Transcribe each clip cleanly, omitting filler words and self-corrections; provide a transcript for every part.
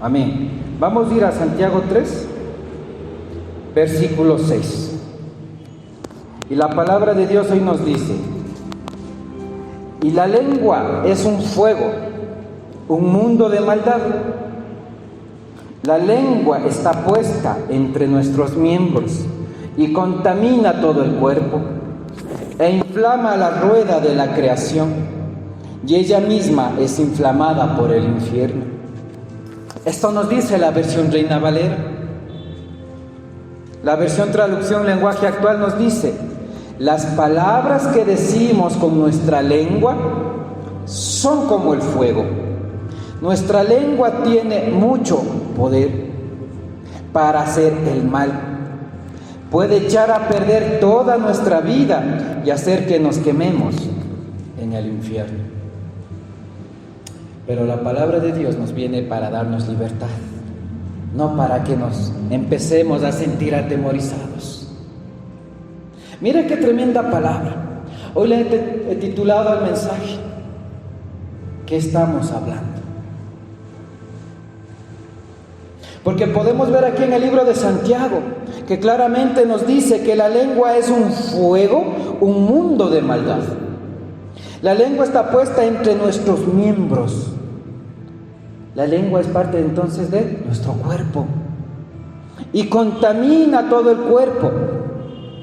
Amén. Vamos a ir a Santiago 3, versículo 6. Y la palabra de Dios hoy nos dice: y la lengua es un fuego, un mundo de maldad. La lengua está puesta entre nuestros miembros y contamina todo el cuerpo e inflama la rueda de la creación, y ella misma es inflamada por el infierno. Esto nos dice la versión Reina Valera. La versión Traducción Lenguaje Actual nos dice: las palabras que decimos con nuestra lengua son como el fuego. Nuestra lengua tiene mucho poder para hacer el mal. Puede echar a perder toda nuestra vida y hacer que nos quememos en el infierno. Pero la palabra de Dios nos viene para darnos libertad, no para que nos empecemos a sentir atemorizados. Mira qué tremenda palabra. Hoy le he titulado al mensaje: ¿qué estamos hablando? Porque podemos ver aquí en el libro de Santiago que claramente nos dice que la lengua es un fuego, un mundo de maldad. La lengua está puesta entre nuestros miembros. La lengua es parte entonces de nuestro cuerpo y contamina todo el cuerpo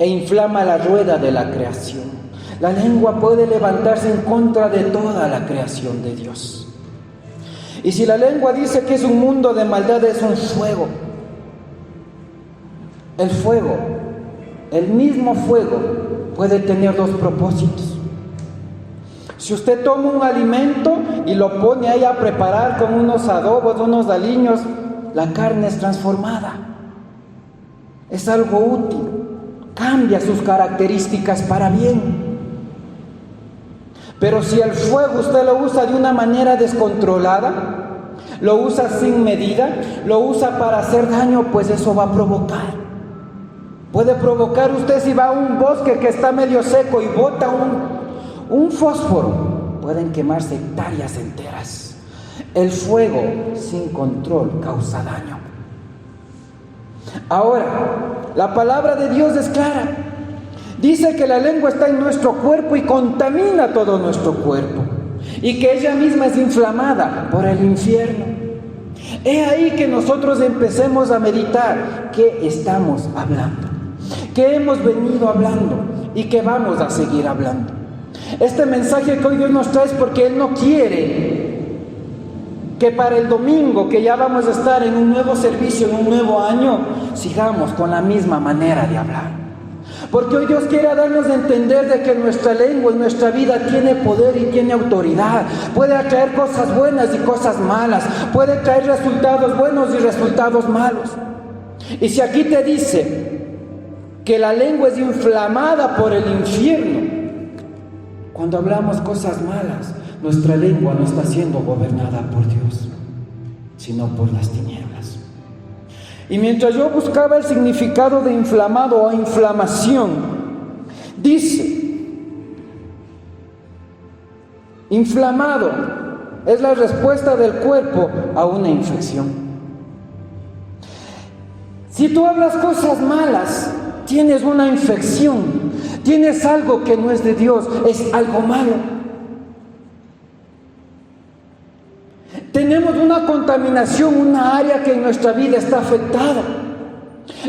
e inflama la rueda de la creación. La lengua puede levantarse en contra de toda la creación de Dios. Y si la lengua dice que es un mundo de maldad, es un fuego. El fuego, el mismo fuego, puede tener dos propósitos. Si usted toma un alimento y lo pone ahí a preparar con unos adobos, unos aliños, la carne es transformada. Es algo útil, cambia sus características para bien. Pero si el fuego usted lo usa de una manera descontrolada, lo usa sin medida, lo usa para hacer daño, pues eso va a provocar. Puede provocar usted, si va a un bosque que está medio seco y bota un fósforo, pueden quemarse hectáreas enteras. El fuego sin control causa daño. Ahora, la palabra de Dios es clara. Dice que la lengua está en nuestro cuerpo y contamina todo nuestro cuerpo, y que ella misma es inflamada por el infierno. He ahí que nosotros empecemos a meditar qué estamos hablando, qué hemos venido hablando y qué vamos a seguir hablando. Este mensaje que hoy Dios nos trae es porque Él no quiere que para el domingo, que ya vamos a estar en un nuevo servicio, en un nuevo año, sigamos con la misma manera de hablar. Porque hoy Dios quiere darnos a entender de que nuestra lengua y nuestra vida tiene poder y tiene autoridad. Puede atraer cosas buenas y cosas malas. Puede traer resultados buenos y resultados malos. Y si aquí te dice que la lengua es inflamada por el infierno, cuando hablamos cosas malas, nuestra lengua no está siendo gobernada por Dios, sino por las tinieblas. Y mientras yo buscaba el significado de inflamado o inflamación, dice: inflamado es la respuesta del cuerpo a una infección. Si tú hablas cosas malas, tienes una infección, tienes algo que no es de Dios, es algo malo. Tenemos una contaminación, una área que en nuestra vida está afectada.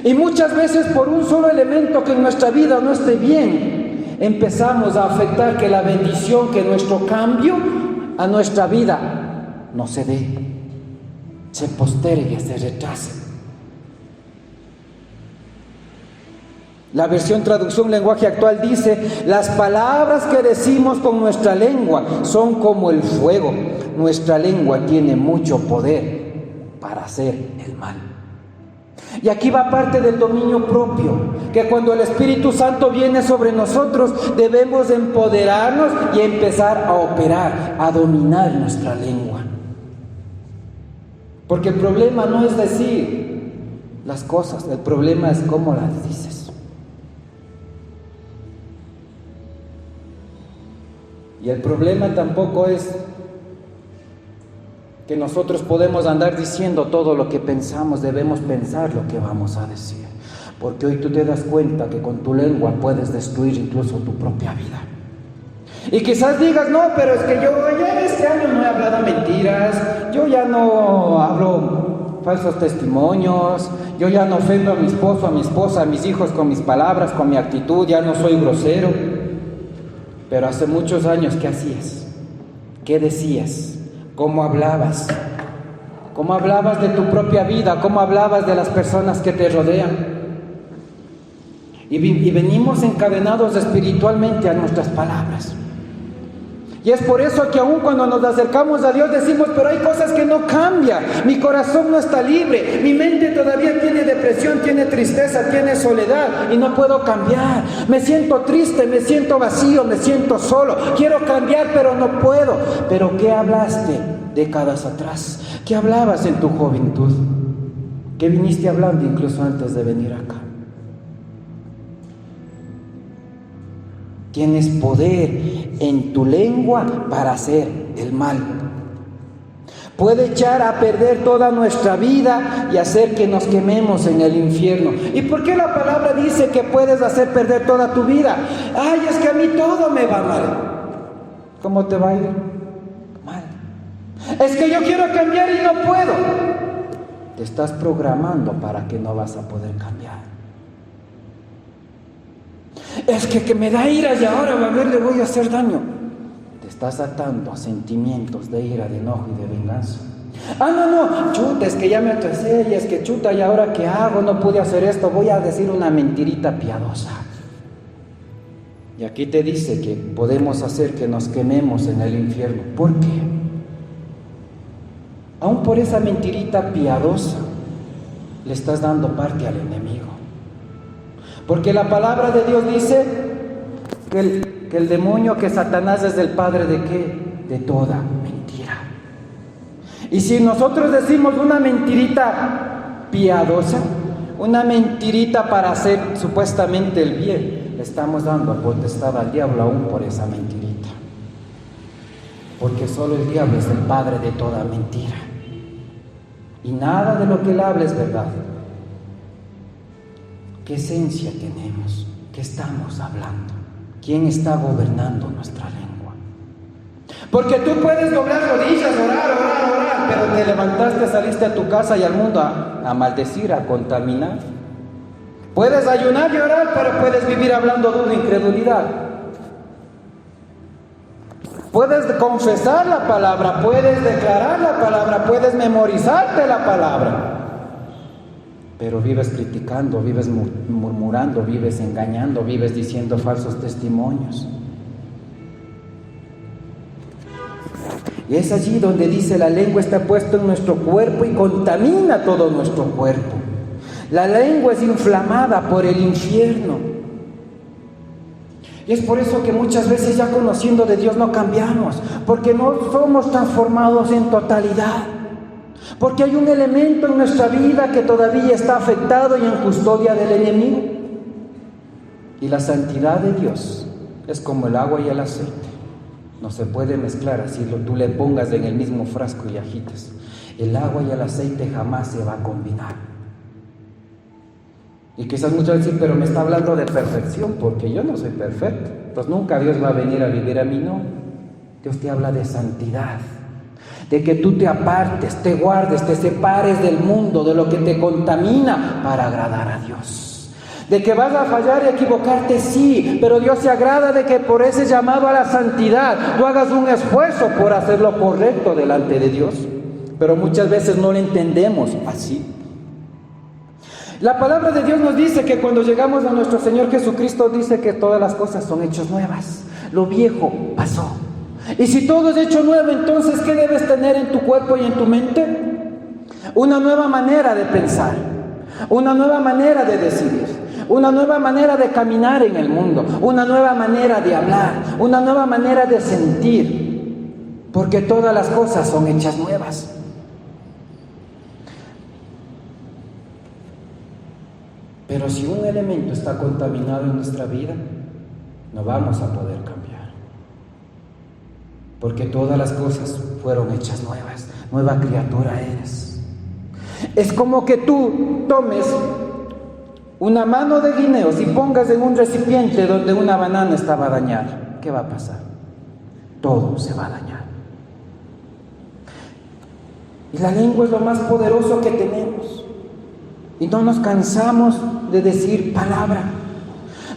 Y muchas veces por un solo elemento que en nuestra vida no esté bien, empezamos a afectar que la bendición, que nuestro cambio a nuestra vida no se dé, se postergue, se retrase. La versión Traducción Lenguaje Actual dice: las palabras que decimos con nuestra lengua son como el fuego. Nuestra lengua tiene mucho poder para hacer el mal. Y aquí va parte del dominio propio, que cuando el Espíritu Santo viene sobre nosotros, debemos empoderarnos y empezar a operar, a dominar nuestra lengua. Porque el problema no es decir las cosas, el problema es cómo las dices. Y el problema tampoco es que nosotros podemos andar diciendo todo lo que pensamos, debemos pensar lo que vamos a decir. Porque hoy tú te das cuenta que con tu lengua puedes destruir incluso tu propia vida. Y quizás digas, no, pero es que yo ya en este año no he hablado mentiras, yo ya no hablo falsos testimonios, yo ya no ofendo a mi esposo, a mi esposa, a mis hijos con mis palabras, con mi actitud, ya no soy grosero. Pero hace muchos años, ¿qué hacías? ¿Qué decías? ¿Cómo hablabas? ¿Cómo hablabas de tu propia vida? ¿Cómo hablabas de las personas que te rodean? Y venimos encadenados espiritualmente a nuestras palabras. Y es por eso que aún cuando nos acercamos a Dios decimos, pero hay cosas que no cambian. Mi corazón no está libre. Mi mente todavía tiene depresión, tiene tristeza, tiene soledad y no puedo cambiar. Me siento triste, me siento vacío, me siento solo. Quiero cambiar, pero no puedo. ¿Pero qué hablaste décadas atrás? ¿Qué hablabas en tu juventud? ¿Qué viniste hablando incluso antes de venir acá? Tienes poder en tu lengua para hacer el mal. Puede echar a perder toda nuestra vida y hacer que nos quememos en el infierno. ¿Y por qué la palabra dice que puedes hacer perder toda tu vida? Ay, es que a mí todo me va mal. ¿Cómo te va a ir? Mal. Es que yo quiero cambiar y no puedo. Te estás programando para que no vas a poder cambiar. Es que me da ira y ahora a ver le voy a hacer daño. Te estás atando a sentimientos de ira, de enojo y de venganza. No, chuta, es que ya me atrasé y es que chuta, ¿y ahora qué hago? No pude hacer esto, voy a decir una mentirita piadosa. Y aquí te dice que podemos hacer que nos quememos en el infierno. ¿Por qué? Aún por esa mentirita piadosa le estás dando parte al enemigo. Porque la palabra de Dios dice que el demonio, que Satanás es el padre ¿de qué? De toda mentira. Y si nosotros decimos una mentirita piadosa, una mentirita para hacer supuestamente el bien, le estamos dando potestad al diablo aún por esa mentirita. Porque solo el diablo es el padre de toda mentira. Y nada de lo que él habla es verdad. ¿Qué esencia tenemos? ¿Qué estamos hablando? ¿Quién está gobernando nuestra lengua? Porque tú puedes doblar rodillas, orar, pero te levantaste, saliste a tu casa y al mundo a maldecir, a contaminar. Puedes ayunar y orar, pero puedes vivir hablando de una incredulidad. Puedes confesar la palabra, puedes declarar la palabra, puedes memorizarte la palabra. Pero vives criticando, vives murmurando, vives engañando, vives diciendo falsos testimonios. Y es allí donde dice la lengua está puesta en nuestro cuerpo y contamina todo nuestro cuerpo. La lengua es inflamada por el infierno. Y es por eso que muchas veces ya conociendo de Dios no cambiamos, porque no somos transformados en totalidad. Porque hay un elemento en nuestra vida que todavía está afectado y en custodia del enemigo. Y la santidad de Dios es como el agua y el aceite. No se puede mezclar así, tú le pongas en el mismo frasco y agites. El agua y el aceite jamás se va a combinar. Y quizás muchas veces, pero me está hablando de perfección, porque yo no soy perfecto. Pues nunca Dios va a venir a vivir a mí, no. Dios te habla de santidad. De que tú te apartes, te guardes, te separes del mundo, de lo que te contamina para agradar a Dios. De que vas a fallar y equivocarte, sí, pero Dios se agrada de que por ese llamado a la santidad tú hagas un esfuerzo por hacer lo correcto delante de Dios. Pero muchas veces no lo entendemos así. La palabra de Dios nos dice que cuando llegamos a nuestro Señor Jesucristo dice que todas las cosas son hechas nuevas. Lo viejo pasó. Y si todo es hecho nuevo, entonces ¿qué debes tener en tu cuerpo y en tu mente? Una nueva manera de pensar, una nueva manera de decidir, una nueva manera de caminar en el mundo, una nueva manera de hablar, una nueva manera de sentir, porque todas las cosas son hechas nuevas. Pero si un elemento está contaminado en nuestra vida, no vamos a poder cambiar. Porque todas las cosas fueron hechas nuevas. nueva criatura eres. Es como que tú tomes una mano de guineos y pongas en un recipiente donde una banana estaba dañada. ¿Qué va a pasar? Todo se va a dañar. Y la lengua es lo más poderoso que tenemos. Y no nos cansamos de decir palabra.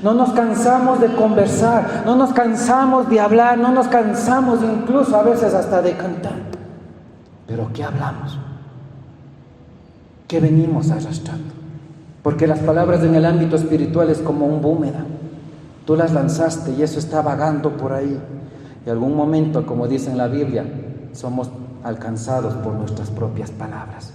No nos cansamos de conversar. No nos cansamos de hablar. No nos cansamos incluso a veces hasta de cantar. Pero ¿qué hablamos? ¿Qué venimos arrastrando? Porque las palabras en el ámbito espiritual es como un boomerang. Tú las lanzaste y eso está vagando por ahí. Y algún momento, como dice en la Biblia, somos alcanzados por nuestras propias palabras.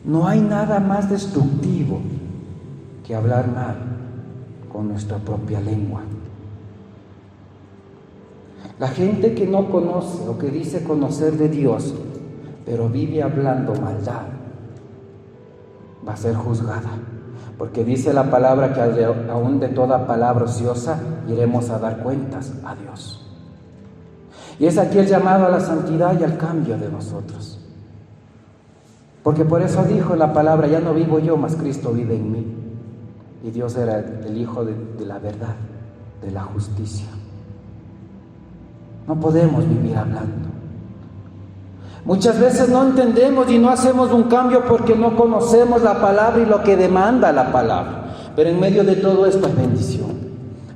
No hay nada más destructivo que hablar mal con nuestra propia lengua. La gente que no conoce o que dice conocer de Dios, pero vive hablando maldad, va a ser juzgada. Porque dice la palabra que aún de toda palabra ociosa iremos a dar cuentas a Dios. Y es aquí el llamado a la santidad y al cambio de nosotros. Porque por eso dijo la palabra, ya no vivo yo, mas Cristo vive en mí. Y Dios era el Hijo de la verdad, de la justicia. No podemos vivir hablando. Muchas veces no entendemos y no hacemos un cambio porque no conocemos la palabra y lo que demanda la palabra. Pero en medio de todo esto es bendición.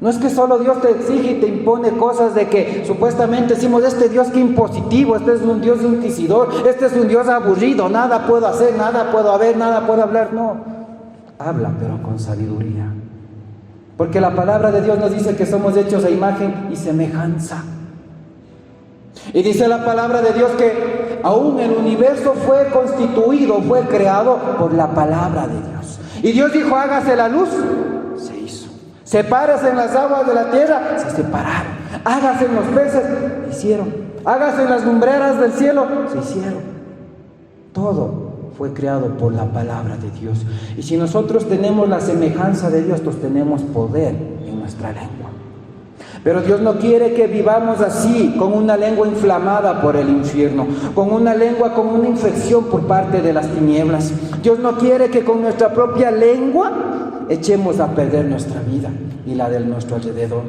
No es que solo Dios te exige y te impone cosas de que supuestamente decimos, este Dios que impositivo, este es un Dios inquisidor, este es un Dios aburrido, nada puedo hacer, nada puedo ver, nada puedo hablar. No, habla pero con sabiduría. Porque la palabra de Dios nos dice que somos hechos a imagen y semejanza. Y dice la palabra de Dios que aún el universo fue constituido, fue creado por la palabra de Dios. Y Dios dijo, hágase la luz, se hizo. Sepárase en las aguas de la tierra, se separaron. Hágase en los peces, se hicieron. Hágase en las lumbreras del cielo, se hicieron. Todo fue creado por la palabra de Dios. Y si nosotros tenemos la semejanza de Dios, pues tenemos poder en nuestra lengua. Pero Dios no quiere que vivamos así, con una lengua inflamada por el infierno, con una lengua con una infección por parte de las tinieblas. Dios no quiere que con nuestra propia lengua echemos a perder nuestra vida y la de nuestro alrededor.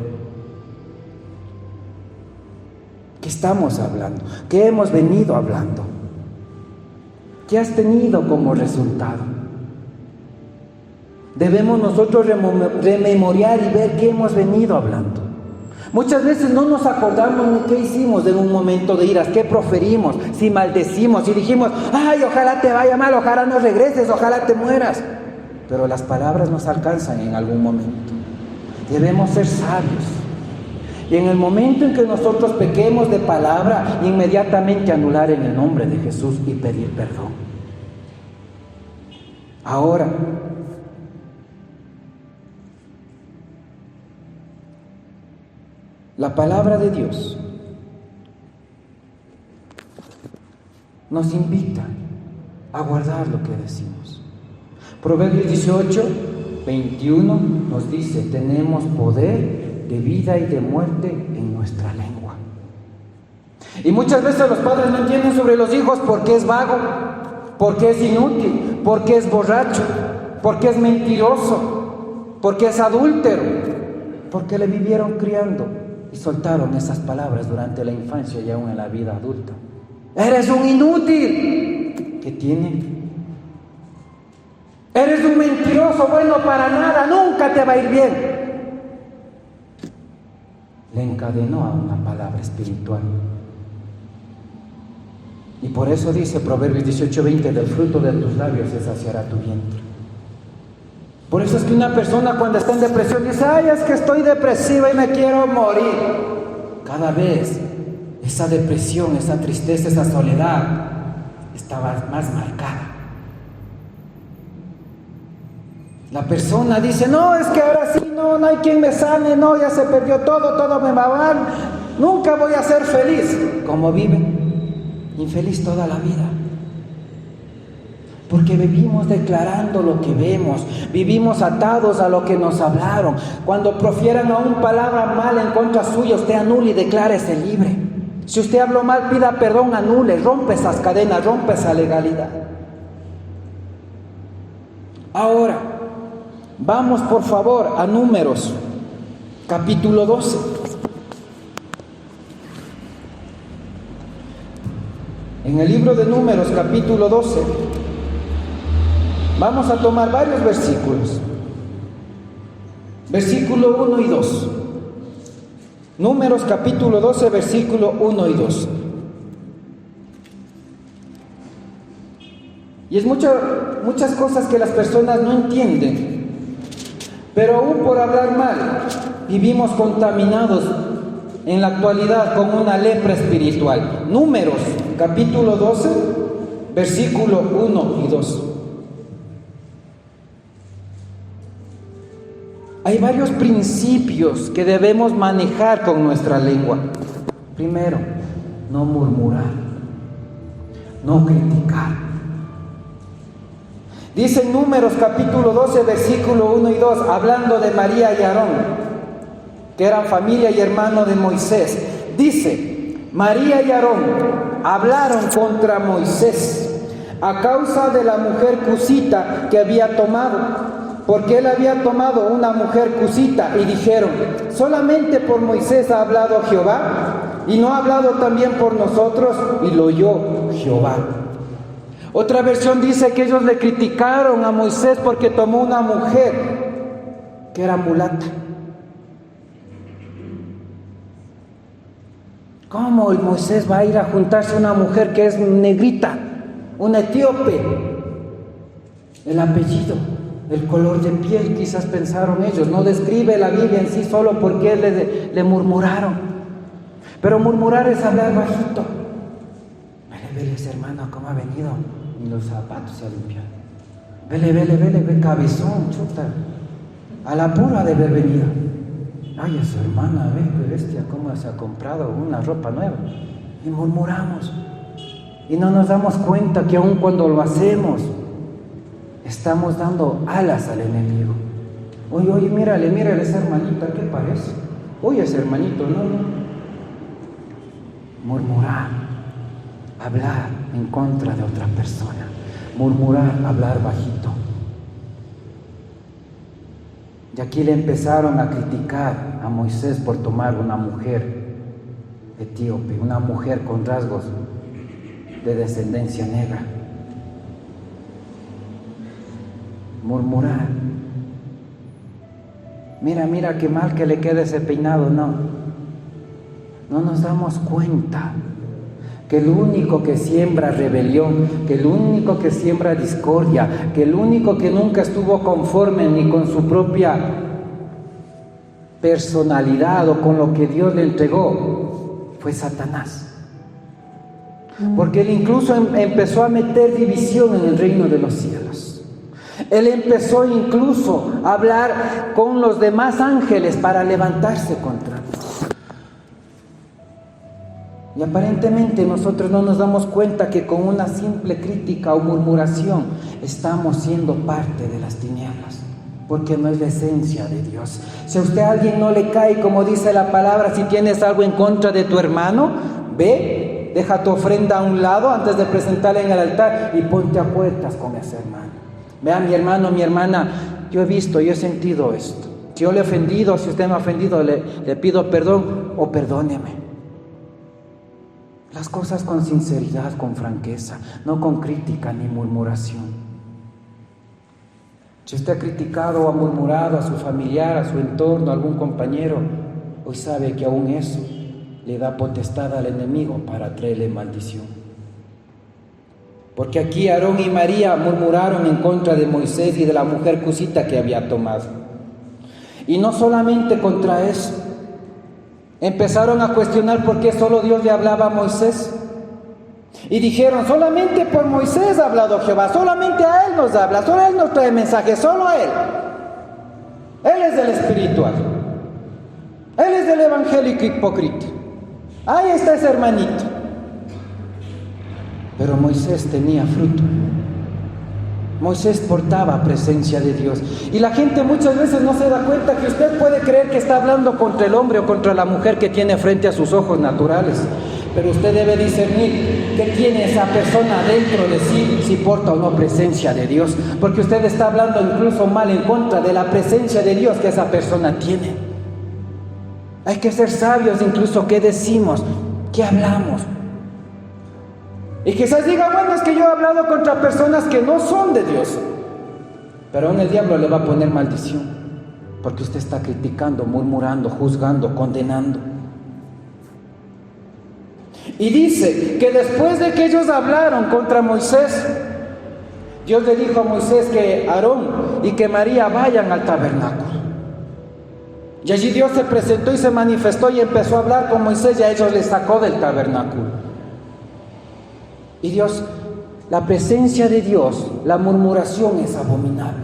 ¿Qué estamos hablando? ¿Qué hemos venido hablando? ¿Qué has tenido como resultado? Debemos nosotros rememoriar y ver qué hemos venido hablando. Muchas veces no nos acordamos ni qué hicimos en un momento de iras, qué proferimos, si maldecimos, si dijimos, ay, ojalá te vaya mal, ojalá no regreses, ojalá te mueras. Pero las palabras nos alcanzan en algún momento. Debemos ser sabios. Y en el momento en que nosotros pequemos de palabra, inmediatamente anular en el nombre de Jesús y pedir perdón. Ahora, la palabra de Dios nos invita a guardar lo que decimos. Proverbios 18, 21 nos dice, tenemos poder de vida y de muerte en nuestra lengua. Y muchas veces los padres no entienden sobre los hijos porque es vago, porque es inútil, porque es borracho, porque es mentiroso, porque es adúltero, porque le vivieron criando y soltaron esas palabras durante la infancia y aún en la vida adulta. Eres un inútil. ¿Qué tiene? Eres un mentiroso, bueno para nada, nunca te va a ir bien. Le encadenó a una palabra espiritual. Y por eso dice Proverbios 18:20, del fruto de tus labios se saciará tu vientre. Por eso es que una persona cuando está en depresión dice, ay, es que estoy depresiva y me quiero morir. Cada vez esa depresión, esa tristeza, esa soledad estaba más marcada. La persona dice, no, es que ahora sí, no hay quien me sane, no, ya se perdió todo me va mal, nunca voy a ser feliz. ¿Cómo vive? Infeliz toda la vida. Porque vivimos declarando lo que vemos, vivimos atados a lo que nos hablaron. Cuando profieran aún palabra mala en contra suya, usted anule y declárese libre. Si usted habló mal, pida perdón, anule, rompe esas cadenas, rompe esa legalidad. Ahora, vamos por favor a Números, capítulo 12. En el libro de Números, capítulo 12, vamos a tomar varios versículos. Versículo 1 y 2. Números capítulo 12, versículo 1 y 2. Y es muchas cosas que las personas no entienden. Pero aún por hablar mal, vivimos contaminados en la actualidad con una lepra espiritual. Números capítulo 12, versículo 1 y 2. Hay varios principios que debemos manejar con nuestra lengua. Primero, no murmurar, no criticar. Dice en Números capítulo 12, versículo 1 y 2, hablando de María y Aarón, que eran familia y hermano de Moisés. Dice, María y Aarón hablaron contra Moisés a causa de la mujer cusita que había tomado. Porque él había tomado una mujer cusita, y dijeron, solamente por Moisés ha hablado Jehová, y no ha hablado también por nosotros, y lo oyó Jehová. Otra versión dice que ellos le criticaron a Moisés porque tomó una mujer que era mulata. ¿Cómo el Moisés va a ir a juntarse a una mujer que es negrita, una etíope? El apellido, el color de piel, quizás pensaron ellos. No describe la Biblia en sí, solo porque le murmuraron. Pero murmurar es hablar bajito. Vele, ese hermano, cómo ha venido. Ni los zapatos se ha limpiado. Vele, cabezón, chuta. A la pura de haber venido. Ay, esa hermana, qué bestia, cómo se ha comprado una ropa nueva. Y murmuramos. Y no nos damos cuenta que aun cuando lo hacemos, estamos dando alas al enemigo. Oye, mírale esa hermanita, ¿qué parece? Oye, ese hermanito, no. Murmurar, hablar en contra de otra persona. Murmurar, hablar bajito. Y aquí le empezaron a criticar a Moisés por tomar una mujer etíope, una mujer con rasgos de descendencia negra. Murmurar. Mira qué mal que le quede ese peinado. No nos damos cuenta que el único que siembra rebelión, que el único que siembra discordia, que el único que nunca estuvo conforme ni con su propia personalidad o con lo que Dios le entregó, fue Satanás. Porque él incluso empezó a meter división en el reino de los cielos. Él empezó incluso a hablar con los demás ángeles para levantarse contra él. Y aparentemente nosotros no nos damos cuenta que con una simple crítica o murmuración estamos siendo parte de las tinieblas, porque no es la esencia de Dios. Si a usted a alguien no le cae, como dice la palabra, si tienes algo en contra de tu hermano, ve, deja tu ofrenda a un lado antes de presentarla en el altar y ponte a cuentas con ese hermano. Vea, mi hermano, mi hermana, yo he sentido esto. Si yo le he ofendido, si usted me ha ofendido, le pido perdón o perdóneme. Las cosas con sinceridad, con franqueza, no con crítica ni murmuración. Si usted ha criticado o ha murmurado a su familiar, a su entorno, a algún compañero, hoy sabe que aún eso le da potestad al enemigo para traerle maldición. Porque aquí Aarón y María murmuraron en contra de Moisés y de la mujer cusita que había tomado. Y no solamente contra eso. Empezaron a cuestionar por qué solo Dios le hablaba a Moisés. Y dijeron, solamente por Moisés ha hablado Jehová, solamente a él nos habla, solo él nos trae mensajes, solo a él. Él es del espiritual. Él es del evangélico hipócrita. Ahí está ese hermanito. Pero Moisés tenía fruto. Moisés portaba presencia de Dios. Y la gente muchas veces no se da cuenta que usted puede creer que está hablando contra el hombre o contra la mujer que tiene frente a sus ojos naturales. Pero usted debe discernir qué tiene esa persona dentro de sí, si porta o no presencia de Dios. Porque usted está hablando incluso mal en contra de la presencia de Dios que esa persona tiene. Hay que ser sabios incluso qué decimos, qué hablamos. Y quizás diga, bueno, es que yo he hablado contra personas que no son de Dios. Pero aún el diablo le va a poner maldición. Porque usted está criticando, murmurando, juzgando, condenando. Y dice que después de que ellos hablaron contra Moisés, Dios le dijo a Moisés que Aarón y que María vayan al tabernáculo. Y allí Dios se presentó y se manifestó y empezó a hablar con Moisés y a ellos les sacó del tabernáculo. Y Dios, la presencia de Dios, la murmuración es abominable.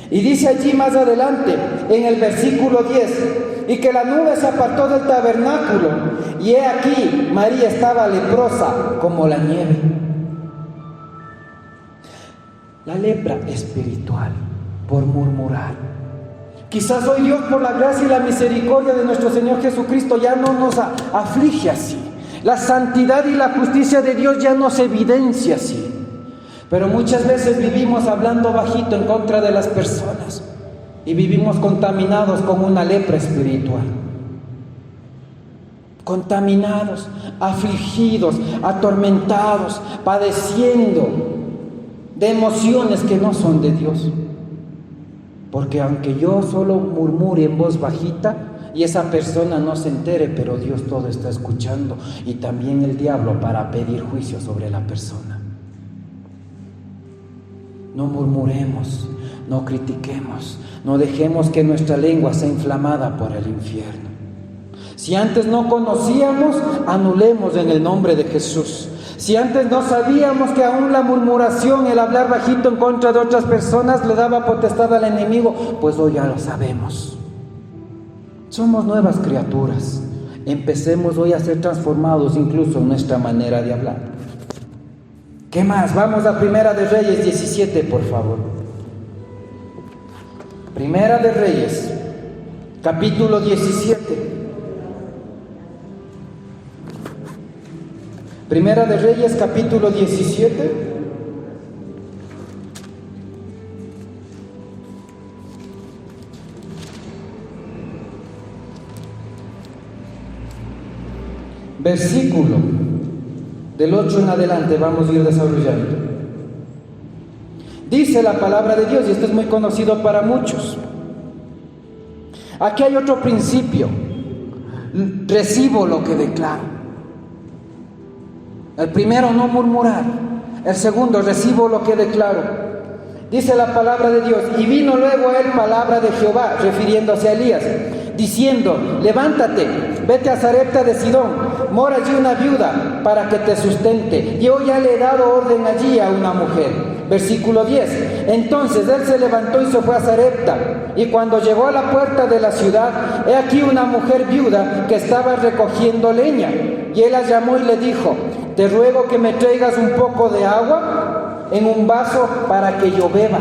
Y dice allí más adelante, en el versículo 10, y que la nube se apartó del tabernáculo, y he aquí, María estaba leprosa como la nieve. La lepra espiritual, por murmurar. Quizás hoy Dios, por la gracia y la misericordia de nuestro Señor Jesucristo, ya no nos aflige así. La santidad y la justicia de Dios ya no se evidencia así. Pero muchas veces vivimos hablando bajito en contra de las personas y vivimos contaminados con una lepra espiritual. Contaminados, afligidos, atormentados, padeciendo de emociones que no son de Dios. Porque aunque yo solo murmure en voz bajita, y esa persona no se entere, pero Dios todo está escuchando, y también el diablo para pedir juicio sobre la persona. No murmuremos, no critiquemos, no dejemos que nuestra lengua sea inflamada por el infierno. Si antes no conocíamos, anulemos en el nombre de Jesús. Si antes no sabíamos que aún la murmuración, el hablar bajito en contra de otras personas le daba potestad al enemigo, pues hoy ya lo sabemos. Somos nuevas criaturas. Empecemos hoy a ser transformados incluso en nuestra manera de hablar. ¿Qué más? Vamos a Primera de Reyes 17, por favor. Primera de Reyes, capítulo 17. Primera de Reyes, capítulo 17. Versículo del 8 en adelante, vamos a ir desarrollando. Dice la palabra de Dios, y esto es muy conocido para muchos. Aquí hay otro principio: recibo lo que declaro. El primero, no murmurar. El segundo, recibo lo que declaro. Dice la palabra de Dios: y vino luego a él palabra de Jehová, refiriéndose a Elías, diciendo: levántate, vete a Sarepta de Sidón, mora allí una viuda para que te sustente. Yo ya le he dado orden allí a una mujer. Versículo 10. Entonces él se levantó y se fue a Sarepta. Y cuando llegó a la puerta de la ciudad, he aquí una mujer viuda que estaba recogiendo leña. Y él la llamó y le dijo: te ruego que me traigas un poco de agua en un vaso para que yo beba.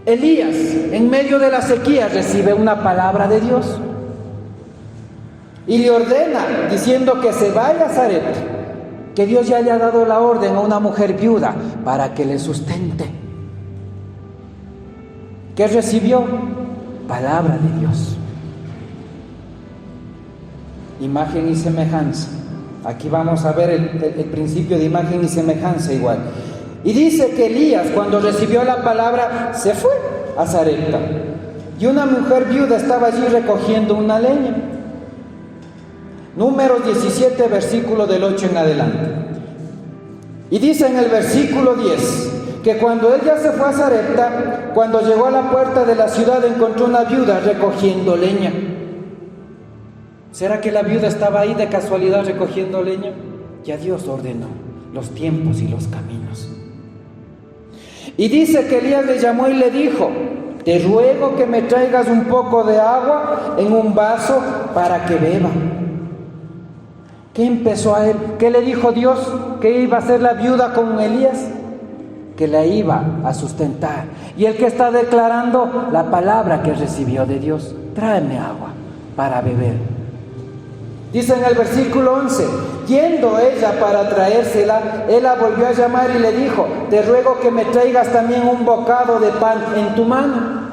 Elías, en medio de la sequía, recibe una palabra de Dios y le ordena, diciendo que se vaya a Sarepta, que Dios ya le ha dado la orden a una mujer viuda para que le sustente. ¿Qué recibió? Palabra de Dios. Imagen y semejanza. Aquí vamos a ver el principio de imagen y semejanza igual. Y dice que Elías, cuando recibió la palabra, se fue a Sarepta. Y una mujer viuda estaba allí recogiendo una leña. Números 17, versículo del 8 en adelante. Y dice en el versículo 10, que cuando él ya se fue a Sarepta, cuando llegó a la puerta de la ciudad, encontró una viuda recogiendo leña. ¿Será que la viuda estaba ahí de casualidad recogiendo leña? Ya Dios ordenó los tiempos y los caminos. Y dice que Elías le llamó y le dijo: te ruego que me traigas un poco de agua en un vaso para que beba. ¿Qué empezó a él? ¿Qué le dijo Dios que iba a hacer la viuda con Elías? que la iba a sustentar, y el que está declarando la palabra que recibió de Dios: tráeme agua para beber. Dice en el versículo 11: yendo ella para traérsela, él la volvió a llamar y le dijo: te ruego que me traigas también un bocado de pan en tu mano.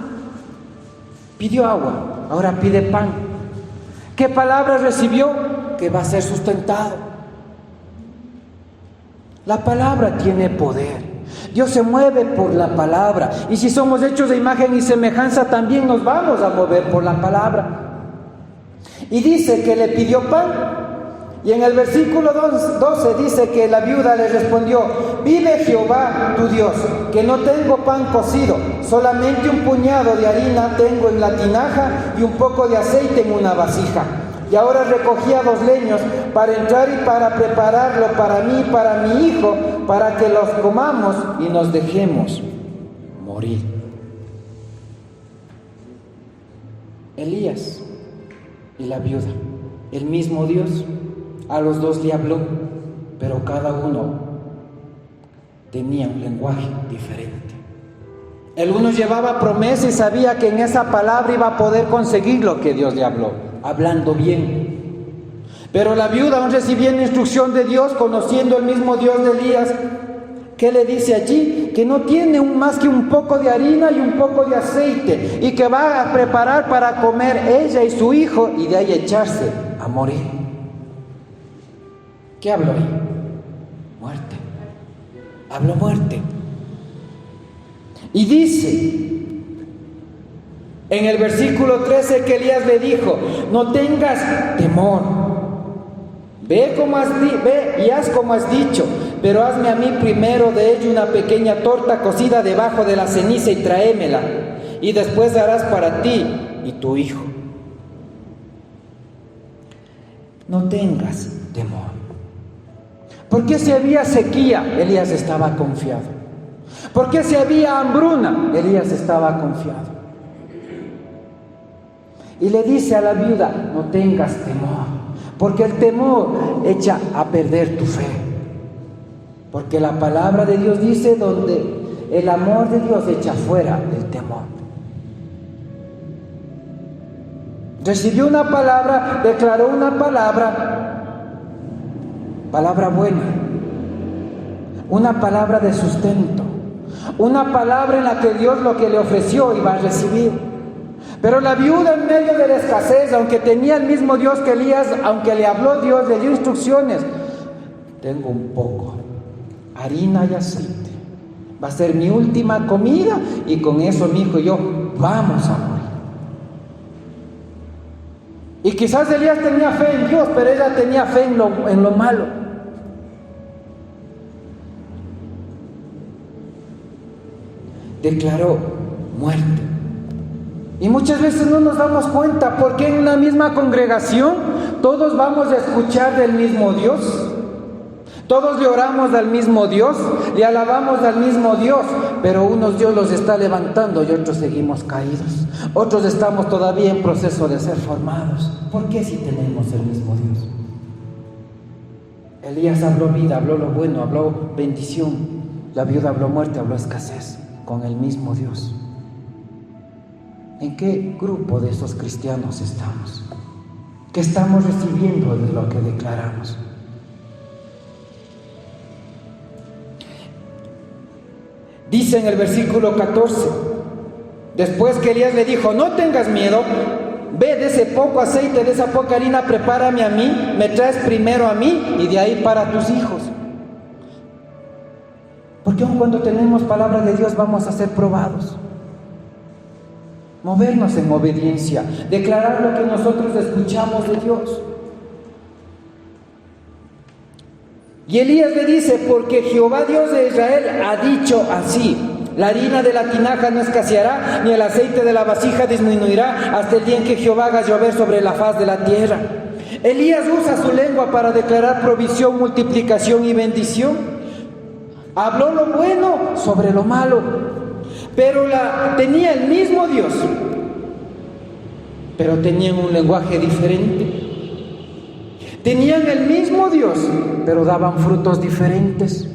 Pidió agua, ahora pide pan. ¿Qué palabra recibió? Que va a ser sustentado. La palabra tiene poder. Dios se mueve por la palabra, y si somos hechos de imagen y semejanza, también nos vamos a mover por la palabra. Y dice que le pidió pan, y en el versículo 12 dice que la viuda le respondió: vive Jehová tu Dios, que no tengo pan cocido, solamente un puñado de harina tengo en la tinaja y un poco de aceite en una vasija. Y ahora recogía 2 leños para entrar y para prepararlo para mí y para mi hijo, para que los comamos y nos dejemos morir. Elías y la viuda, el mismo Dios, a los dos le habló, pero cada uno tenía un lenguaje diferente. El uno llevaba promesa y sabía que en esa palabra iba a poder conseguir lo que Dios le habló, hablando bien. Pero la viuda, aún recibiendo instrucción de Dios, conociendo el mismo Dios de Elías, ¿qué le dice allí? Que no tiene más que un poco de harina y un poco de aceite, y que va a preparar para comer ella y su hijo, y de ahí echarse a morir. ¿Qué habló ahí? Muerte. Habló muerte. Y dice en el versículo 13 que Elías le dijo: no tengas temor, ve y haz como has dicho, pero hazme a mí primero de ello una pequeña torta cocida debajo de la ceniza y tráemela, y después harás para ti y tu hijo. No tengas temor. Porque si había sequía, Elías estaba confiado. Porque si había hambruna, Elías estaba confiado. Y le dice a la viuda: no tengas temor, porque el temor echa a perder tu fe. Porque la palabra de Dios dice: donde el amor de Dios echa fuera el temor. Recibió una palabra, declaró una palabra buena, una palabra de sustento, una palabra en la que Dios lo que le ofreció iba a recibir. Pero la viuda, en medio de la escasez, aunque tenía el mismo Dios que Elías, aunque le habló Dios, le dio instrucciones: tengo un poco, harina y aceite, va a ser mi última comida, y con eso mi hijo y yo vamos a morir. Y quizás Elías tenía fe en Dios, pero ella tenía fe en lo malo. Declaró muerte. Y muchas veces no nos damos cuenta, porque en una misma congregación todos vamos a escuchar del mismo Dios, todos le oramos al mismo Dios, le alabamos al mismo Dios, pero unos Dios los está levantando y otros seguimos caídos, otros estamos todavía en proceso de ser formados. ¿Por qué si tenemos el mismo Dios? Elías habló vida, habló lo bueno, habló bendición. La viuda habló muerte, habló escasez, con el mismo Dios. ¿En qué grupo de esos cristianos estamos? ¿Qué estamos recibiendo de lo que declaramos? Dice en el versículo 14, después que Elías le dijo: no tengas miedo, ve de ese poco aceite, de esa poca harina, prepárame a mí, me traes primero a mí y de ahí para tus hijos. Porque aun cuando tenemos palabra de Dios vamos a ser probados. Movernos en obediencia, declarar lo que nosotros escuchamos de Dios. Y Elías le dice: porque Jehová Dios de Israel ha dicho así: la harina de la tinaja no escaseará, ni el aceite de la vasija disminuirá, hasta el día en que Jehová haga llover sobre la faz de la tierra. Elías usa su lengua para declarar provisión, multiplicación y bendición. Habló lo bueno sobre lo malo, pero tenía el mismo Dios, pero tenían un lenguaje diferente. Tenían el mismo Dios, pero daban frutos diferentes.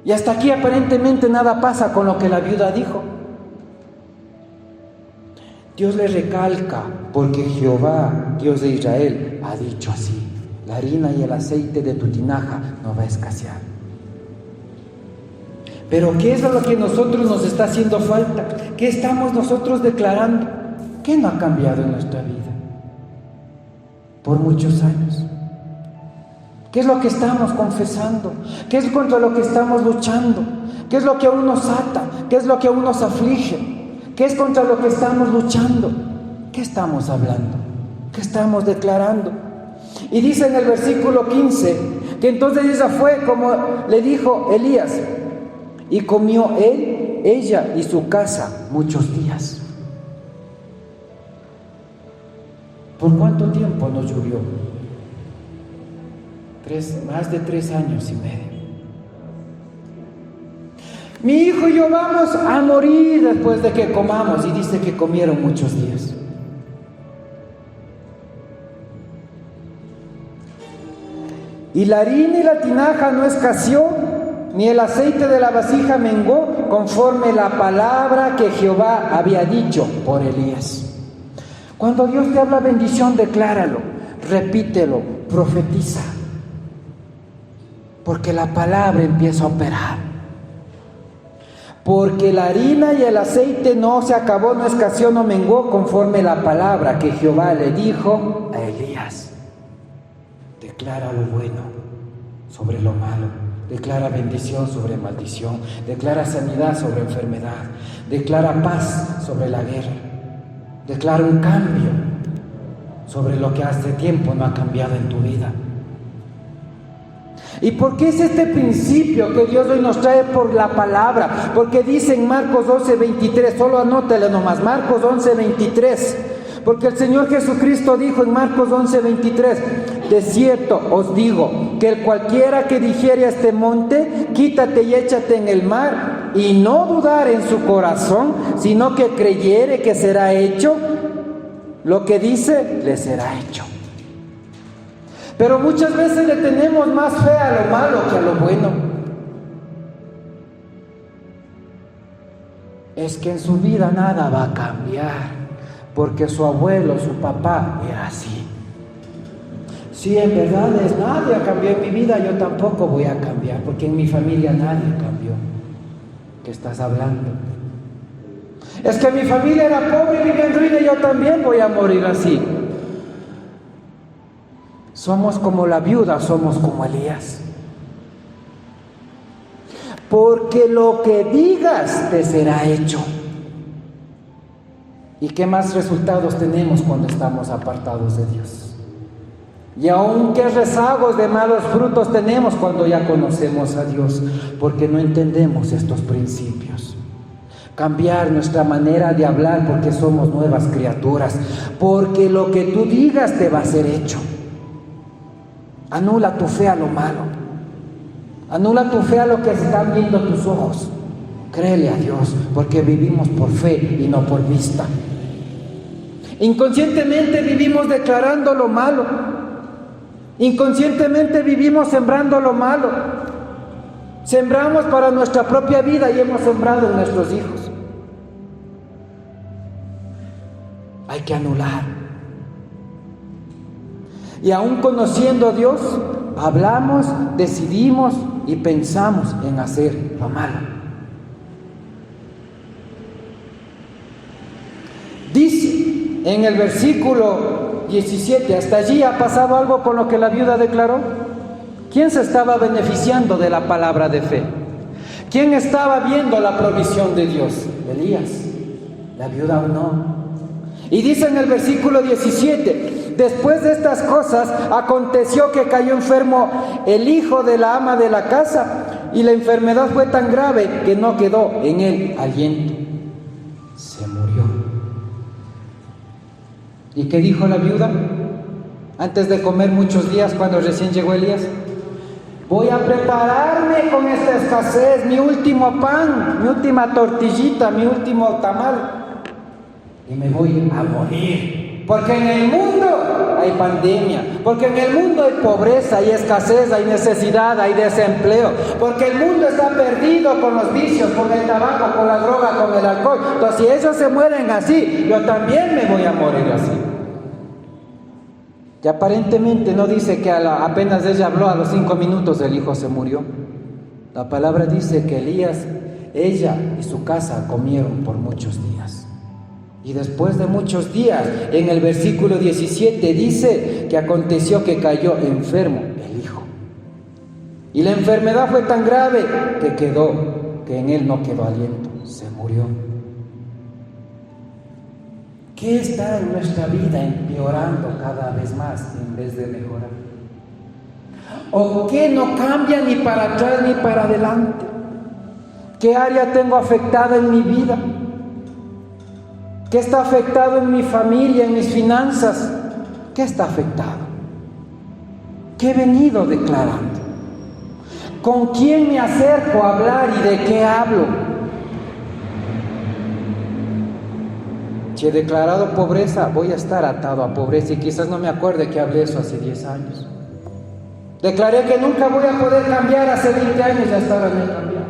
Y hasta aquí aparentemente nada pasa con lo que la viuda dijo. Dios le recalca, porque Jehová, Dios de Israel, ha dicho así: la harina y el aceite de tu tinaja no va a escasear. Pero ¿qué es lo que a nosotros nos está haciendo falta? ¿Qué estamos nosotros declarando? ¿Qué no ha cambiado en nuestra vida por muchos años? ¿Qué es lo que estamos confesando? ¿Qué es contra lo que estamos luchando? ¿Qué es lo que aún nos ata? ¿Qué es lo que aún nos aflige? ¿Qué es contra lo que estamos luchando? ¿Qué estamos hablando? ¿Qué estamos declarando? Y dice en el versículo 15 que entonces ella fue como le dijo Elías, y comió él, ella y su casa muchos días. ¿Por cuánto tiempo nos llovió? Más de 3 años y medio. Mi hijo y yo vamos a morir después de que comamos, y dice que comieron muchos días. Y la harina y la tinaja no escaseó, ni el aceite de la vasija menguó, conforme la palabra que Jehová había dicho por Elías. Cuando Dios te habla bendición, decláralo, repítelo, profetiza, porque la palabra empieza a operar. Porque la harina y el aceite no se acabó, no escaseó, no menguó, conforme la palabra que Jehová le dijo a Elías. Declara lo bueno sobre lo malo, declara bendición sobre maldición, declara sanidad sobre enfermedad, declara paz sobre la guerra, declara un cambio sobre lo que hace tiempo no ha cambiado en tu vida. ¿Y por qué es este principio que Dios hoy nos trae por la palabra? Porque dice en Marcos 11:23, solo anótelo nomás, Marcos 11:23, porque el Señor Jesucristo dijo en Marcos 11:23, de cierto os digo, que el cualquiera que dijere a este monte, quítate y échate en el mar, y no dudar en su corazón, sino que creyere que será hecho, lo que dice, le será hecho. Pero muchas veces le tenemos más fe a lo malo que a lo bueno. Es que en su vida nada va a cambiar, porque su abuelo, su papá era así. Sí, en verdad nadie ha cambiado en mi vida, yo tampoco voy a cambiar, porque en mi familia nadie cambió. ¿Qué estás hablando? Es que mi familia era pobre y vivía en ruina y yo también voy a morir así. Somos como la viuda, somos como Elías. Porque lo que digas te será hecho. ¿Y qué más resultados tenemos cuando estamos apartados de Dios? Y aún qué rezagos de malos frutos tenemos cuando ya conocemos a Dios, porque no entendemos estos principios. Cambiar nuestra manera de hablar porque somos nuevas criaturas, porque lo que tú digas te va a ser hecho. Anula tu fe a lo malo. Anula tu fe a lo que están viendo tus ojos. Créele a Dios, porque vivimos por fe y no por vista. Inconscientemente vivimos declarando lo malo. Inconscientemente vivimos sembrando lo malo. Sembramos para nuestra propia vida y hemos sembrado en nuestros hijos. Hay que anular. Y aún conociendo a Dios, hablamos, decidimos y pensamos en hacer lo malo. Dice en el versículo 17, hasta allí ha pasado algo con lo que la viuda declaró. ¿Quién se estaba beneficiando de la palabra de fe? ¿Quién estaba viendo la provisión de Dios? Elías. La viuda no. Y dice en el versículo 17, después de estas cosas aconteció que cayó enfermo el hijo de la ama de la casa, y la enfermedad fue tan grave que no quedó en él aliento. Se murió. ¿Y qué dijo la viuda? Antes de comer muchos días, cuando recién llegó Elías: voy a prepararme con esta escasez, mi último pan, mi última tortillita, mi último tamal, y me voy a morir, porque en el mundo hay pandemia, porque en el mundo hay pobreza, hay escasez, hay necesidad, hay desempleo, porque el mundo está perdido con los vicios, con el tabaco, con la droga, con el alcohol. Entonces, si ellos se mueren así, yo también me voy a morir así. Y aparentemente no dice que apenas ella habló, a los 5 minutos el hijo se murió. La palabra dice que Elías, ella y su casa comieron por muchos días. Y después de muchos días, en el versículo 17 dice que aconteció que cayó enfermo el hijo. Y la enfermedad fue tan grave que en él no quedó aliento, se murió. ¿Qué está en nuestra vida empeorando cada vez más en vez de mejorar? ¿O qué no cambia ni para atrás ni para adelante? ¿Qué área tengo afectada en mi vida? ¿Qué está afectado en mi familia, en mis finanzas? ¿Qué está afectado? ¿Qué he venido declarando? ¿Con quién me acerco a hablar y de qué hablo? Si he declarado pobreza, voy a estar atado a pobreza y quizás no me acuerde que hablé eso hace 10 años. Declaré que nunca voy a poder cambiar hace 20 años y hasta ahora no he cambiado.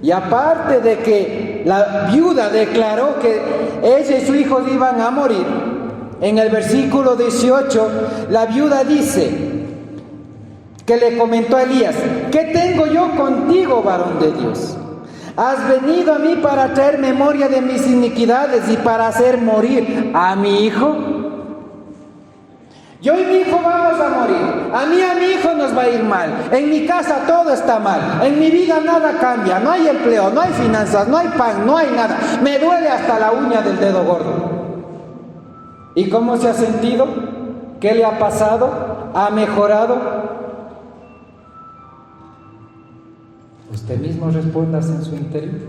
Y aparte de que la viuda declaró que ella y su hijo iban a morir, en el versículo 18, la viuda dice que le comentó a Elías: ¿qué tengo yo contigo, varón de Dios? ¿Has venido a mí para traer memoria de mis iniquidades y para hacer morir a mi hijo? Yo y mi hijo vamos a morir. A mi hijo nos va a ir mal. En mi casa todo está mal. En mi vida nada cambia. No hay empleo, no hay finanzas, no hay pan, no hay nada. Me duele hasta la uña del dedo gordo. ¿Y cómo se ha sentido? ¿Qué le ha pasado? ¿Ha mejorado? Usted mismo responda en su interior.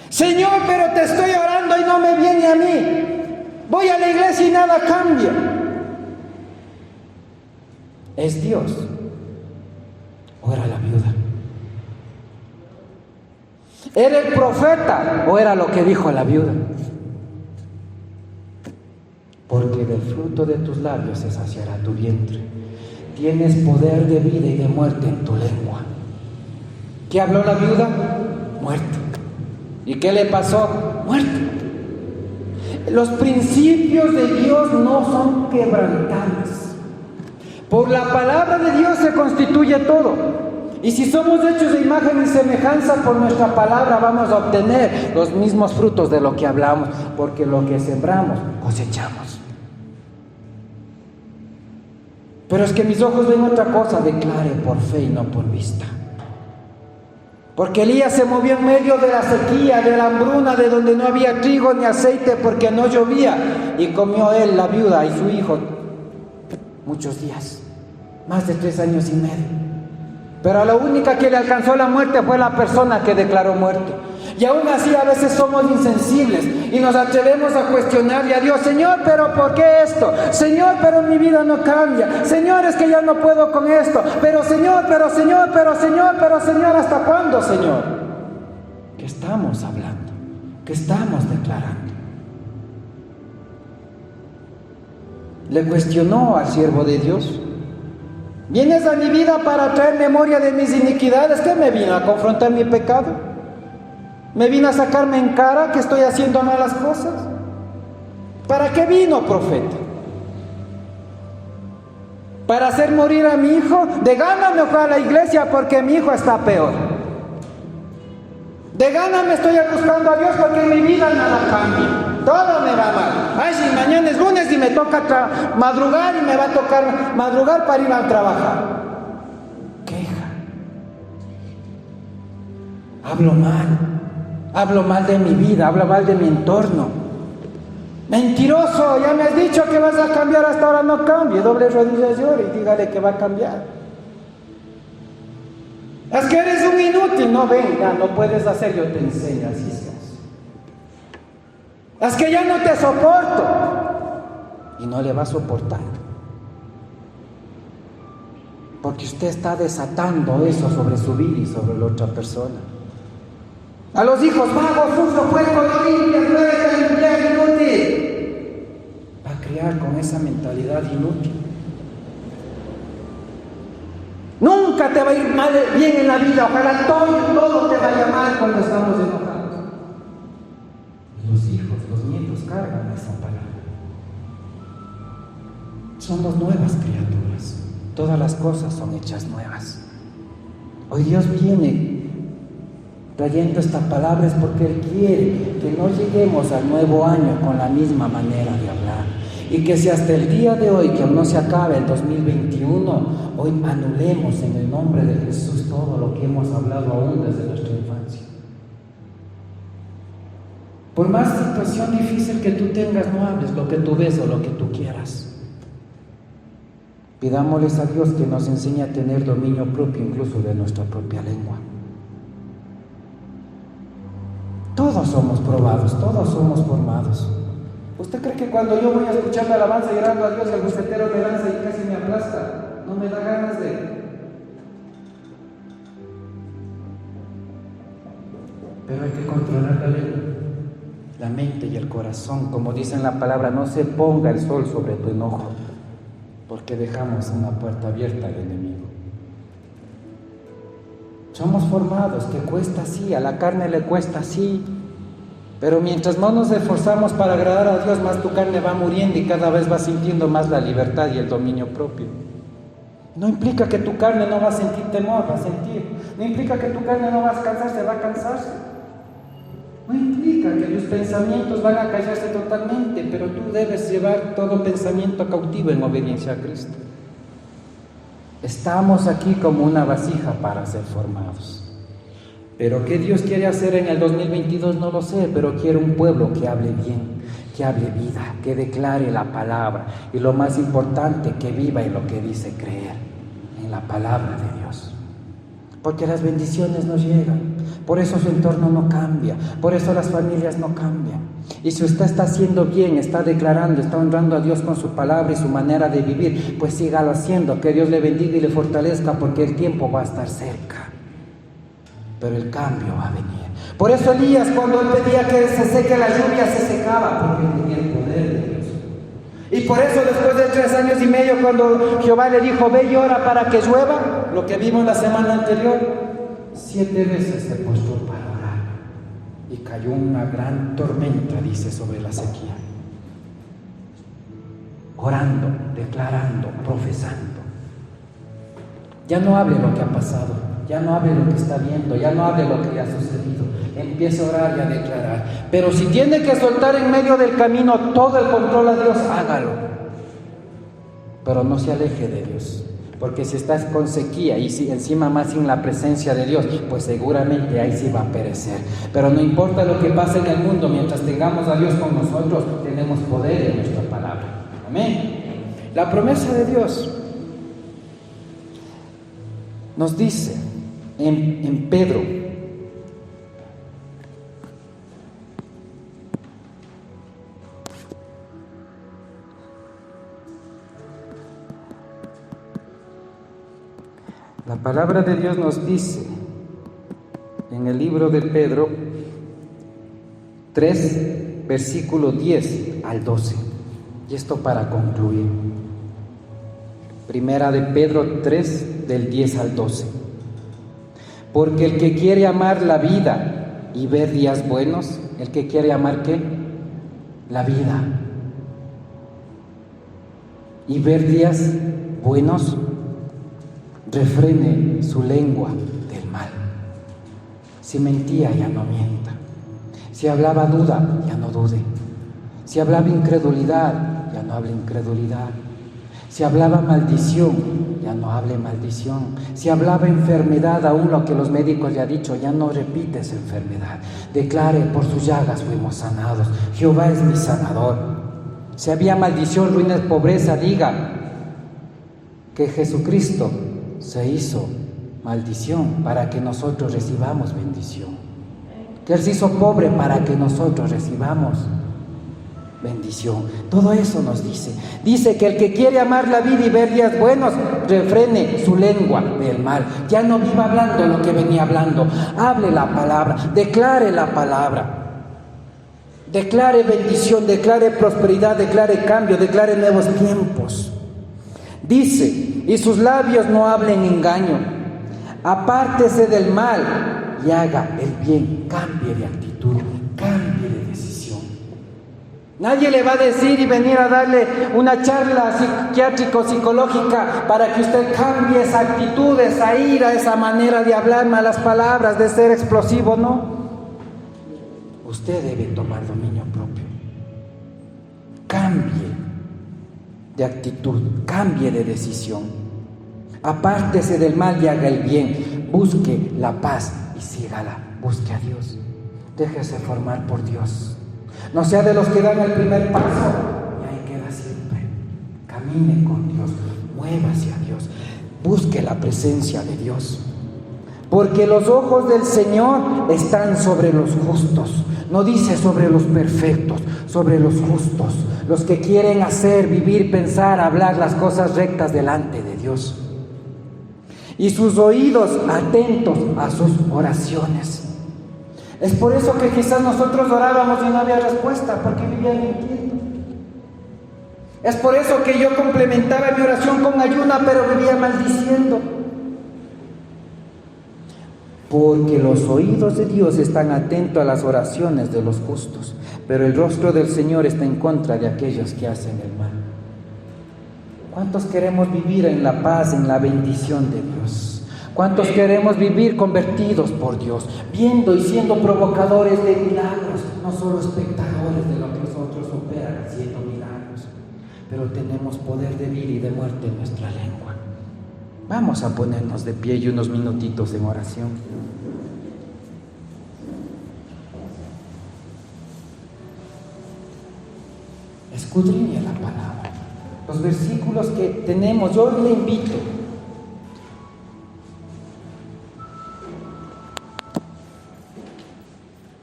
Señor, pero te estoy orando y no me viene a mí. Voy a la iglesia y nada cambia. ¿Es Dios o era la viuda? ¿Era el profeta o era lo que dijo la viuda? Porque del fruto de tus labios se saciará tu vientre. Tienes poder de vida y de muerte en tu lengua. ¿Qué habló la viuda? Muerte. ¿Y qué le pasó? Muerte. Los principios de Dios no son quebrantables. Por la palabra de Dios se constituye todo. Y si somos hechos de imagen y semejanza, por nuestra palabra vamos a obtener los mismos frutos de lo que hablamos, porque lo que sembramos, cosechamos. Pero es que mis ojos ven otra cosa: declare por fe y no por vista. Porque Elías se movió en medio de la sequía, de la hambruna, de donde no había trigo ni aceite porque no llovía. Y comió él, la viuda y su hijo muchos días, más de 3 años y medio. Pero a la única que le alcanzó la muerte fue la persona que declaró muerto. Y aún así a veces somos insensibles y nos atrevemos a cuestionarle a Dios: Señor, pero ¿por qué esto? Señor, pero mi vida no cambia. Señor, es que ya no puedo con esto. Pero Señor, pero Señor, pero Señor, pero Señor, ¿hasta cuándo, Señor? ¿Qué estamos hablando? ¿Qué estamos declarando? Le cuestionó al siervo de Dios: ¿vienes a mi vida para traer memoria de mis iniquidades? ¿Qué me vino a confrontar mi pecado? ¿Me vino a sacarme en cara que estoy haciendo malas cosas? ¿Para qué vino, profeta? ¿Para hacer morir a mi hijo? De gana me fue a la iglesia porque mi hijo está peor. De gana me estoy buscando a Dios porque en mi vida nada cambia. Todo me va mal. Ay, si mañana es lunes y me toca madrugar y me va a tocar madrugar para ir a trabajar. Queja. Hablo mal de mi vida, hablo mal de mi entorno. Mentiroso, ya me has dicho que vas a cambiar, hasta ahora no cambie. Doble rodillas, llore y dígale que va a cambiar. Es que eres un inútil. No, venga, no puedes hacer, yo te enseño, así se hace. Es que ya no te soporto. Y no le va a soportar. porque usted está desatando eso sobre su vida y sobre la otra persona. A los hijos: vago, sucio, puerco, no limpias, no eres limpiar, inútil. Va a criar con esa mentalidad inútil. Nunca te va a ir bien en la vida. Ojalá todo te vaya mal cuando estamos enojados. Los hijos, los nietos cargan esa palabra. Somos nuevas criaturas. Todas las cosas son hechas nuevas. Hoy Dios viene trayendo esta palabra es porque Él quiere que no lleguemos al nuevo año con la misma manera de hablar. Y que si hasta el día de hoy, que aún no se acabe el 2021, hoy anulemos en el nombre de Jesús todo lo que hemos hablado aún desde nuestra infancia. Por más situación difícil que tú tengas, no hables lo que tú ves o lo que tú quieras. Pidámosles a Dios que nos enseñe a tener dominio propio incluso de nuestra propia lengua. Todos somos probados, todos somos formados. ¿Usted cree que cuando yo voy a escuchar la alabanza y orando a Dios, el bucetero me lanza y casi me aplasta? No me da ganas de... Pero hay que controlar la lengua, la mente y el corazón. Como dice en la palabra, no se ponga el sol sobre tu enojo, porque dejamos una puerta abierta al enemigo. Somos formados, que cuesta así, a la carne le cuesta así, pero mientras más nos esforzamos para agradar a Dios, más tu carne va muriendo y cada vez vas sintiendo más la libertad y el dominio propio. No implica que tu carne no va a sentir temor, va a sentir. No implica que tu carne no va a cansarse, va a cansarse. No implica que tus pensamientos van a callarse totalmente, pero tú debes llevar todo pensamiento cautivo en obediencia a Cristo. Estamos aquí como una vasija para ser formados. Pero ¿qué Dios quiere hacer en el 2022? No lo sé, pero quiere un pueblo que hable bien, que hable vida, que declare la palabra y lo más importante, que viva en lo que dice creer, en la palabra de Dios. Porque las bendiciones no llegan, por eso su entorno no cambia, por eso las familias no cambian. Y si usted está haciendo bien, está declarando, está honrando a Dios con su palabra y su manera de vivir, pues sígalo haciendo, que Dios le bendiga y le fortalezca, porque el tiempo va a estar cerca. Pero el cambio va a venir. Por eso Elías, cuando él pedía que se seque la lluvia, se secaba, porque tenía el poder de Dios. Y por eso después de 3 años y medio, cuando Jehová le dijo: ve y ora para que llueva, lo que vimos la semana anterior, 7 veces se postró para orar. Y cayó una gran tormenta, dice, sobre la sequía. Orando, declarando, profesando. Ya no hable lo que ha pasado. Ya no hable lo que está viendo, ya no hable lo que ha sucedido. Empiece a orar y a declarar. Pero si tiene que soltar en medio del camino todo el control a Dios, hágalo. Pero no se aleje de Dios. Porque si estás con sequía y si encima más sin la presencia de Dios, pues seguramente ahí sí va a perecer. Pero no importa lo que pase en el mundo, mientras tengamos a Dios con nosotros, tenemos poder en nuestra palabra. Amén. La promesa de Dios nos dice en Pedro, la palabra de Dios nos dice en el libro de Pedro 3, versículo 10 al 12, y esto para concluir. Primera de Pedro 3, del 10 al 12. Porque el que quiere amar la vida y ver días buenos, el que quiere amar ¿qué? La vida y ver días buenos, refrene su lengua del mal. Si mentía, ya no mienta. Si hablaba duda, ya no dude. Si hablaba incredulidad, ya no hable incredulidad. Si hablaba maldición, ya no hable maldición. Si hablaba enfermedad, aún lo que los médicos le han dicho, ya no repite esa enfermedad. Declare: por sus llagas fuimos sanados. Jehová es mi sanador. Si había maldición, ruina, pobreza, diga que Jesucristo se hizo maldición para que nosotros recibamos bendición. Que Él se hizo pobre para que nosotros recibamos bendición. Todo eso nos dice. Dice que el que quiere amar la vida y ver días buenos, refrene su lengua del mal. Ya no viva hablando lo que venía hablando. Hable la palabra, declare la palabra. Declare bendición, declare prosperidad, declare cambio, declare nuevos tiempos. Dice, y sus labios no hablen engaño. Apártese del mal y haga el bien. Cambie de actitud, cambie de decisión. Nadie le va a decir y venir a darle una charla psiquiátrico-psicológica para que usted cambie esa actitud, esa ira, esa manera de hablar, malas palabras, de ser explosivo, no. Usted debe tomar dominio propio. Cambie de actitud, cambie de decisión. Apártese del mal y haga el bien. Busque la paz y sígala. Busque a Dios. Déjese formar por Dios. No sea de los que dan el primer paso y ahí queda siempre. Camine con Dios, muévase a Dios, busque la presencia de Dios. Porque los ojos del Señor están sobre los justos. No dice sobre los perfectos, sobre los justos, los que quieren hacer, vivir, pensar, hablar las cosas rectas delante de Dios. Y sus oídos atentos a sus oraciones. Es por eso que quizás nosotros orábamos y no había respuesta, porque vivía mintiendo. Es por eso que yo complementaba mi oración con ayuna, pero vivía maldiciendo. Porque los oídos de Dios están atentos a las oraciones de los justos, pero el rostro del Señor está en contra de aquellos que hacen el mal. ¿Cuántos queremos vivir en la paz, en la bendición de Dios? ¿Cuántos queremos vivir convertidos por Dios, viendo y siendo provocadores de milagros, no solo espectadores de lo que nosotros operan haciendo milagros, pero tenemos poder de vida y de muerte en nuestra lengua? Vamos a ponernos de pie y unos minutitos en oración. Escudriñe la palabra, los versículos que tenemos. Yo le invito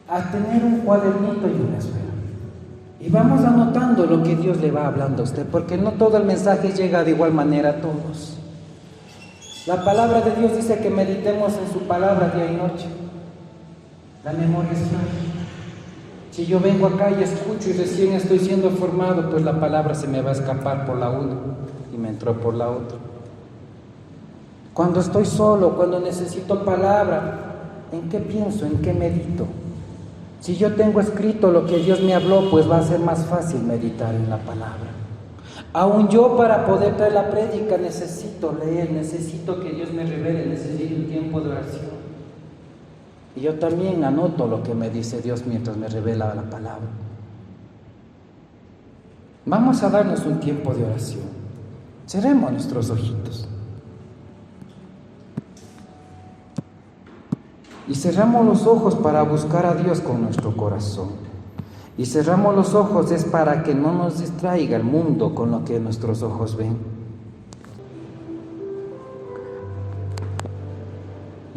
a tener un cuadernito y una esfera y vamos anotando lo que Dios le va hablando a usted, porque no todo el mensaje llega de igual manera a todos. La palabra de Dios dice que meditemos en su palabra día y noche. La memoria es clave. Si yo vengo acá y escucho y recién estoy siendo formado, pues la palabra se me va a escapar por la una y me entró por la otra. Cuando estoy solo, cuando necesito palabra, ¿en qué pienso? ¿En qué medito? Si yo tengo escrito lo que Dios me habló, pues va a ser más fácil meditar en la palabra. Aún yo, para poder traer la prédica, necesito leer, necesito que Dios me revele, necesito un tiempo de oración. Y yo también anoto lo que me dice Dios mientras me revela la palabra. Vamos a darnos un tiempo de oración. Cerremos nuestros ojitos. Y cerramos los ojos para buscar a Dios con nuestro corazón. Y cerramos los ojos es para que no nos distraiga el mundo con lo que nuestros ojos ven.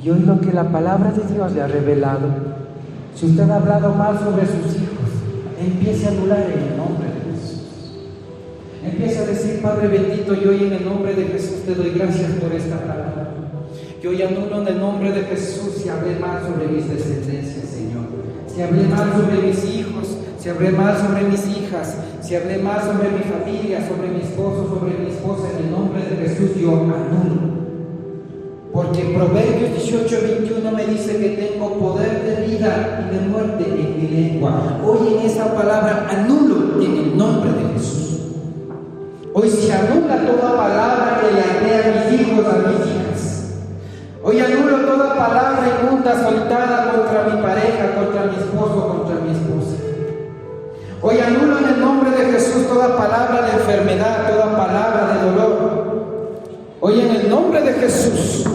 Y hoy lo que la palabra de Dios le ha revelado, si usted ha hablado mal sobre sus hijos, empiece a anular en el nombre de Jesús. Empiece a decir: Padre bendito, yo hoy en el nombre de Jesús te doy gracias por esta palabra. Yo hoy anulo en el nombre de Jesús si hablé mal sobre mis descendencias, Señor. Si hablé mal sobre mis hijos, si hablé mal sobre mis hijas, si hablé mal sobre mi familia, sobre mi esposo, sobre mi esposa, en el nombre de Jesús yo anulo. Porque Proverbios 18:21 me dice que tengo poder de vida y de muerte en mi lengua. Hoy en esa palabra anulo en el nombre de Jesús. Hoy se anula toda palabra que le hablé a mis hijos, a mis hijas. Hoy anulo toda palabra inmunda soltada contra mi pareja, contra mi esposo, contra mi esposa. Hoy anulo en el nombre de Jesús toda palabra de enfermedad, toda palabra de dolor. Hoy en el nombre de Jesús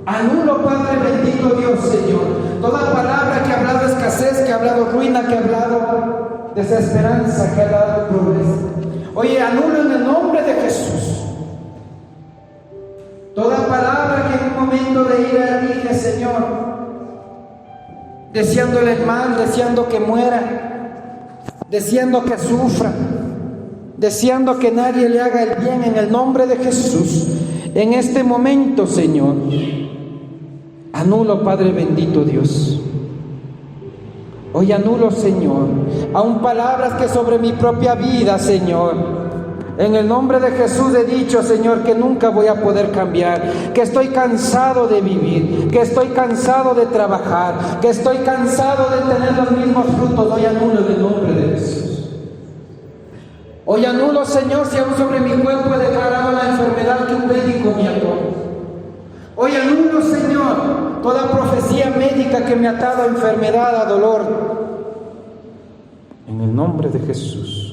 anulo, Padre bendito Dios, Señor, toda palabra que ha hablado escasez, que ha hablado ruina, que ha hablado desesperanza, que ha hablado pobreza. Hoy anulo en el nombre de Jesús toda palabra que en un momento de ira dije, Señor, deseándole el mal, deseando que muera, deseando que sufra, deseando que nadie le haga el bien. En el nombre de Jesús, en este momento, Señor, anulo, Padre bendito Dios. Hoy anulo, Señor, aún palabras que sobre mi propia vida, Señor, en el nombre de Jesús he dicho, Señor, que nunca voy a poder cambiar, que estoy cansado de vivir, que estoy cansado de trabajar, que estoy cansado de tener los mismos frutos. Hoy anulo en el nombre de Jesús. Hoy anulo, Señor, si aún sobre mi cuerpo he declarado la enfermedad que un médico me ató. Hoy anulo, Señor, toda profecía médica que me ha atado a enfermedad, a dolor. En el nombre de Jesús.